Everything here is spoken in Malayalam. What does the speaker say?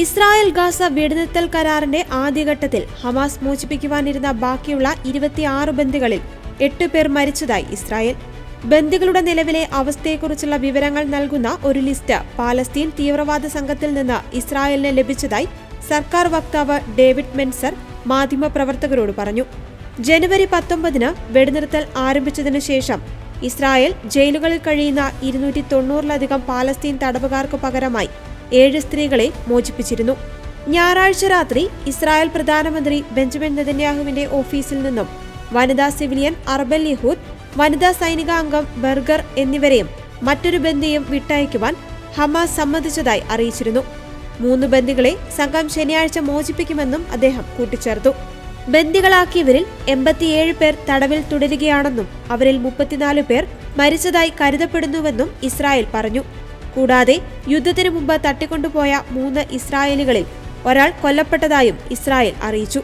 ഇസ്രായേൽ ഗാസ വെടിനിർത്തൽ കരാറിന്റെ ആദ്യഘട്ടത്തിൽ ഹമാസ് മോചിപ്പിക്കുവാനിരുന്ന ബാക്കിയുള്ള 26 ബന്ദികളിൽ 8 പേർ മരിച്ചതായി ഇസ്രായേൽ. ബന്ദികളുടെ നിലവിലെ അവസ്ഥയെക്കുറിച്ചുള്ള വിവരങ്ങൾ നൽകുന്ന ഒരു ലിസ്റ്റ് പാലസ്തീൻ തീവ്രവാദ സംഘത്തിൽ നിന്ന് ഇസ്രായേലിന് ലഭിച്ചതായി സർക്കാർ വക്താവ് ഡേവിഡ് മെൻസർ മാധ്യമപ്രവർത്തകരോട് പറഞ്ഞു. ജനുവരി 19-ന് വെടിനിർത്തൽ ആരംഭിച്ചതിനു ശേഷം ഇസ്രായേൽ ജയിലുകളിൽ കഴിയുന്ന 290-ലധികം പാലസ്തീൻ തടവുകാർക്ക് പകരമായി 7 സ്ത്രീകളെ മോചിപ്പിച്ചിരുന്നു. ഞായറാഴ്ച രാത്രി ഇസ്രായേൽ പ്രധാനമന്ത്രി ബെഞ്ചമിൻ നെതന്യാഹുവിന്റെ ഓഫീസിൽ നിന്നും വനിതാ സിവിലിയൻ അർബൽ യഹൂദ്, വനിതാ സൈനിക അംഗം ബർഗർ എന്നിവരെയും മറ്റൊരു ബന്ദിയെയും വിട്ടയക്കുവാൻ ഹമാസ് സമ്മതിച്ചതായി അറിയിച്ചിരുന്നു. 3 ബന്ദികളെ സംഘം ശനിയാഴ്ച മോചിപ്പിക്കുമെന്നും അദ്ദേഹം കൂട്ടിച്ചേർത്തു. ബന്ദികളാക്കിയവരിൽ 87 പേർ തടവിൽ തുടരുകയാണെന്നും അവരിൽ 34 പേർ മരിച്ചതായി കരുതപ്പെടുന്നുവെന്നും ഇസ്രായേൽ പറഞ്ഞു. കൂടാതെ യുദ്ധത്തിനു മുമ്പ് തട്ടിക്കൊണ്ടുപോയ 3 ഇസ്രായേലികളിൽ ഒരാൾ കൊല്ലപ്പെട്ടതായും ഇസ്രായേൽ അറിയിച്ചു.